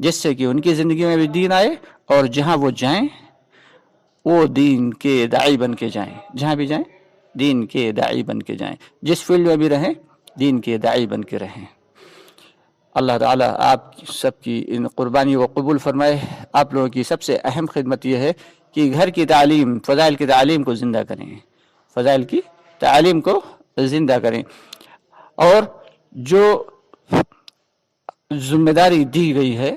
جس سے کہ ان کی زندگی میں بھی دین آئے اور جہاں وہ جائیں وہ دین کے داعی بن کے جائیں، جہاں بھی جائیں دین کے داعی بن کے جائیں، جس فیلڈ میں بھی رہیں دین کے داعی بن کے رہیں۔ اللہ تعالیٰ آپ سب کی ان قربانی کو قبول فرمائے۔ آپ لوگوں کی سب سے اہم خدمت یہ ہے کہ گھر کی تعلیم، فضائل کی تعلیم کو زندہ کریں، فضائل کی تعلیم کو زندہ کریں، اور جو ذمہ داری دی گئی ہے،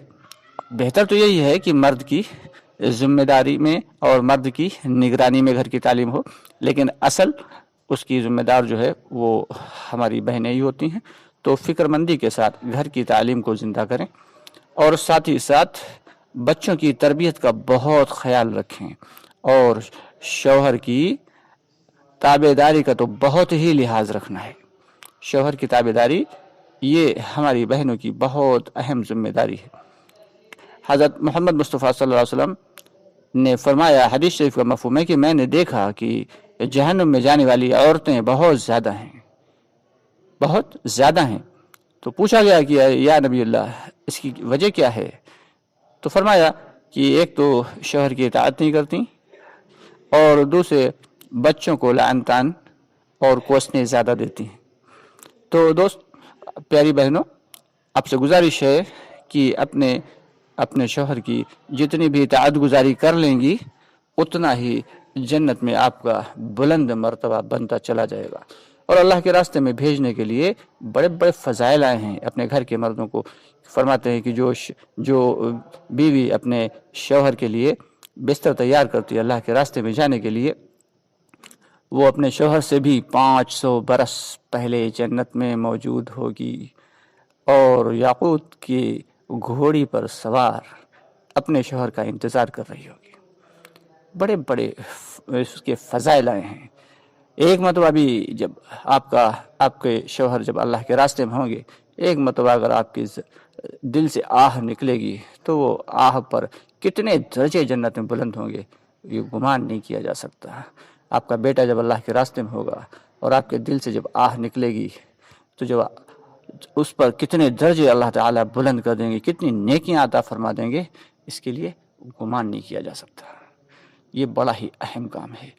بہتر تو یہی ہے کہ مرد کی ذمہ داری میں اور مرد کی نگرانی میں گھر کی تعلیم ہو، لیکن اصل اس کی ذمہ دار جو ہے وہ ہماری بہنیں ہی ہوتی ہیں۔ تو فکر مندی کے ساتھ گھر کی تعلیم کو زندہ کریں، اور ساتھ ہی ساتھ بچوں کی تربیت کا بہت خیال رکھیں، اور شوہر کی تابع داری کا تو بہت ہی لحاظ رکھنا ہے۔ شوہر کی تابع داری یہ ہماری بہنوں کی بہت اہم ذمہ داری ہے۔ حضرت محمد مصطفیٰ صلی اللہ علیہ وسلم نے فرمایا، حدیث شریف کا مفہوم ہے کہ میں نے دیکھا کہ جہنم میں جانے والی عورتیں بہت زیادہ ہیں، بہت زیادہ ہیں۔ تو پوچھا گیا کہ یا نبی اللہ اس کی وجہ کیا ہے؟ تو فرمایا کہ ایک تو شوہر کی اطاعت نہیں کرتی، اور دوسرے بچوں کو لعن طعن اور کوسنے زیادہ دیتی ہیں۔ تو دوست، پیاری بہنوں، آپ سے گزارش ہے کہ اپنے شوہر کی جتنی بھی اطاعت گزاری کر لیں گی اتنا ہی جنت میں آپ کا بلند مرتبہ بنتا چلا جائے گا۔ اور اللہ کے راستے میں بھیجنے کے لیے بڑے بڑے فضائل آئے ہیں اپنے گھر کے مردوں کو۔ فرماتے ہیں کہ جو بیوی اپنے شوہر کے لیے بستر تیار کرتی ہے اللہ کے راستے میں جانے کے لیے، وہ اپنے شوہر سے بھی 500 برس پہلے جنت میں موجود ہوگی، اور یاقوت کی گھوڑی پر سوار اپنے شوہر کا انتظار کر رہی ہوگی۔ بڑے بڑے اس کے فضائل آئے ہیں۔ ایک مرتبہ بھی جب آپ کے شوہر جب اللہ کے راستے میں ہوں گے، ایک مرتبہ اگر آپ کے دل سے آہ نکلے گی تو وہ آہ پر کتنے درجے جنت میں بلند ہوں گے یہ گمان نہیں کیا جا سکتا۔ آپ کا بیٹا جب اللہ کے راستے میں ہوگا اور آپ کے دل سے جب آہ نکلے گی تو جب اس پر کتنے درجے اللہ تعالیٰ بلند کر دیں گے، کتنی نیکیاں عطا فرما دیں گے، اس کے لیے گمان نہیں کیا جا سکتا۔ یہ بڑا ہی اہم کام ہے۔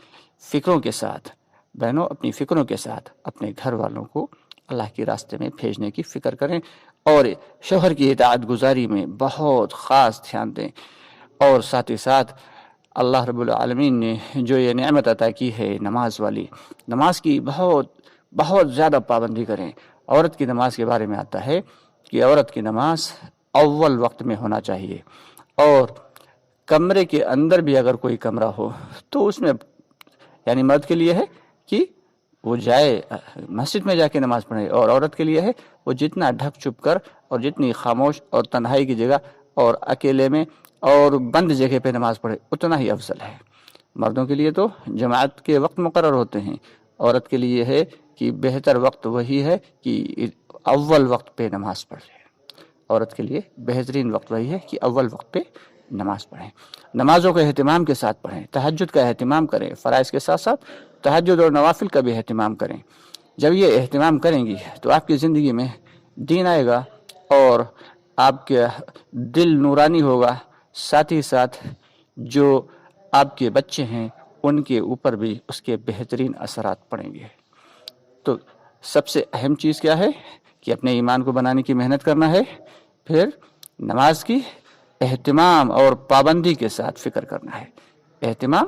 فکروں کے ساتھ بہنوں، اپنی فکروں کے ساتھ اپنے گھر والوں کو اللہ کے راستے میں بھیجنے کی فکر کریں، اور شوہر کی اطاعت گزاری میں بہت خاص دھیان دیں، اور ساتھ ہی ساتھ اللہ رب العالمین نے جو یہ نعمت عطا کی ہے نماز والی، نماز کی بہت بہت زیادہ پابندی کریں۔ عورت کی نماز کے بارے میں آتا ہے کہ عورت کی نماز اول وقت میں ہونا چاہیے، اور کمرے کے اندر بھی اگر کوئی کمرہ ہو تو اس میں، یعنی مرد کے لیے ہے کہ وہ جائے مسجد میں جا کے نماز پڑھے، اور عورت کے لیے ہے وہ جتنا ڈھک چھپ کر اور جتنی خاموش اور تنہائی کی جگہ اور اکیلے میں اور بند جگہ پہ نماز پڑھے اتنا ہی افضل ہے۔ مردوں کے لیے تو جماعت کے وقت مقرر ہوتے ہیں، عورت کے لیے ہے کہ بہتر وقت وہی ہے کہ اول وقت پہ نماز پڑھ لے۔ عورت کے لیے بہترین وقت وہی ہے کہ اول وقت پہ نماز پڑھیں۔ نمازوں کو اہتمام کے ساتھ پڑھیں، تہجد کا اہتمام کریں، فرائض کے ساتھ ساتھ تہجد اور نوافل کا بھی اہتمام کریں۔ جب یہ اہتمام کریں گی تو آپ کی زندگی میں دین آئے گا اور آپ کے دل نورانی ہوگا، ساتھ ہی ساتھ جو آپ کے بچے ہیں ان کے اوپر بھی اس کے بہترین اثرات پڑیں گے۔ تو سب سے اہم چیز کیا ہے کہ اپنے ایمان کو بنانے کی محنت کرنا ہے، پھر نماز کی اہتمام اور پابندی کے ساتھ فکر کرنا ہے، اہتمام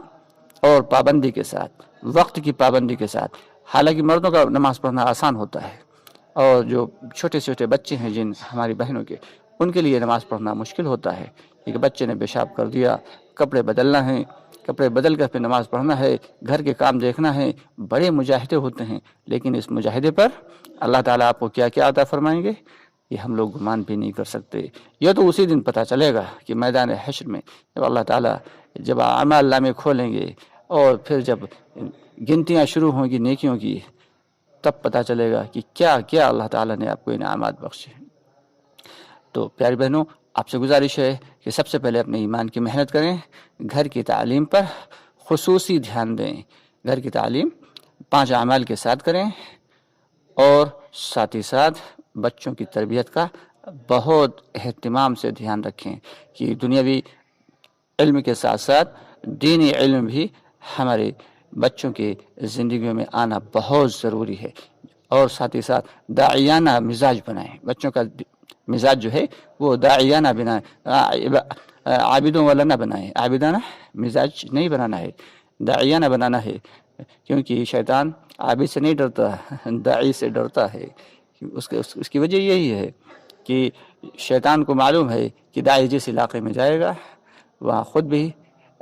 اور پابندی کے ساتھ، وقت کی پابندی کے ساتھ۔ حالانکہ مردوں کا نماز پڑھنا آسان ہوتا ہے، اور جو چھوٹے چھوٹے بچے ہیں جن ہماری بہنوں کے، ان کے لیے نماز پڑھنا مشکل ہوتا ہے، کہ بچے نے پیشاب کر دیا، کپڑے بدلنا ہے، کپڑے بدل کر پھر نماز پڑھنا ہے، گھر کے کام دیکھنا ہے، بڑے مجاہدے ہوتے ہیں، لیکن اس مجاہدے پر اللہ تعالیٰ آپ کو کیا کیا عطا فرمائیں گے یہ ہم لوگ گمان بھی نہیں کر سکتے۔ یہ تو اسی دن پتہ چلے گا کہ میدان حشر میں جب اللہ تعالیٰ جب اعمال نامے کھولیں گے اور پھر جب گنتیاں شروع ہوں گی نیکیوں کی، تب پتہ چلے گا کہ کیا کیا اللہ تعالیٰ نے آپ کو انعامات بخشے۔ تو پیاری بہنوں، آپ سے گزارش ہے کہ سب سے پہلے اپنے ایمان کی محنت کریں، گھر کی تعلیم پر خصوصی دھیان دیں، گھر کی تعلیم 5 اعمال کے ساتھ کریں، اور ساتھ ہی ساتھ بچوں کی تربیت کا بہت اہتمام سے دھیان رکھیں کہ دنیاوی علم کے ساتھ ساتھ دینی علم بھی ہمارے بچوں کی زندگیوں میں آنا بہت ضروری ہے، اور ساتھ ہی ساتھ داعیانہ مزاج بنائیں۔ بچوں کا مزاج جو ہے وہ داعیانہ بنائیں، عابدوں والا نہ بنائیں، عابدانہ مزاج نہیں بنانا ہے، داعیانہ بنانا ہے، کیونکہ شیطان عابد سے نہیں ڈرتا، داعی سے ڈرتا ہے۔ اس کی وجہ یہی ہے کہ شیطان کو معلوم ہے کہ داعی جس علاقے میں جائے گا وہاں خود بھی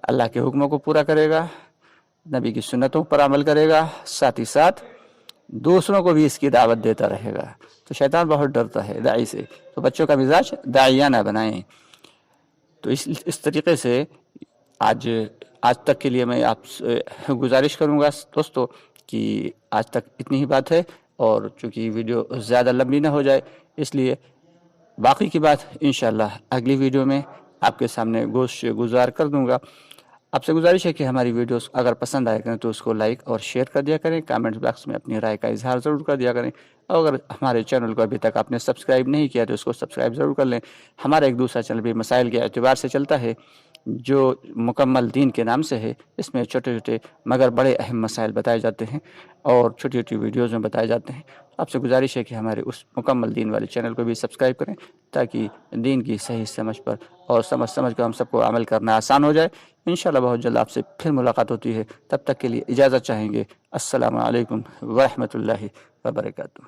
اللہ کے حکموں کو پورا کرے گا، نبی کی سنتوں پر عمل کرے گا، ساتھ ہی ساتھ دوسروں کو بھی اس کی دعوت دیتا رہے گا۔ تو شیطان بہت ڈرتا ہے داعی سے، تو بچوں کا مزاج داعیانہ بنائیں۔ تو اس طریقے سے آج تک کے لیے میں آپ سے گزارش کروں گا دوستو کہ آج تک اتنی ہی بات ہے، اور چونکہ ویڈیو زیادہ لمبی نہ ہو جائے اس لیے باقی کی بات انشاءاللہ اگلی ویڈیو میں آپ کے سامنے گزار کر دوں گا۔ آپ سے گزارش ہے کہ ہماری ویڈیوز اگر پسند آئے کریں تو اس کو لائک اور شیئر کر دیا کریں، کامنٹ باکس میں اپنی رائے کا اظہار ضرور کر دیا کریں، اور اگر ہمارے چینل کو ابھی تک آپ نے سبسکرائب نہیں کیا تو اس کو سبسکرائب ضرور کر لیں۔ ہمارا ایک دوسرا چینل بھی مسائل کے اعتبار سے چلتا ہے جو مکمل دین کے نام سے ہے، اس میں چھوٹے چھوٹے مگر بڑے اہم مسائل بتائے جاتے ہیں اور چھوٹی چھوٹی ویڈیوز میں بتائے جاتے ہیں۔ آپ سے گزارش ہے کہ ہمارے اس مکمل دین والے چینل کو بھی سبسکرائب کریں تاکہ دین کی صحیح سمجھ پر اور سمجھ کر ہم سب کو عمل کرنا آسان ہو جائے۔ انشاءاللہ بہت جلد آپ سے پھر ملاقات ہوتی ہے، تب تک کے لیے اجازت چاہیں گے۔ السلام علیکم ورحمۃ اللہ وبرکاتہ۔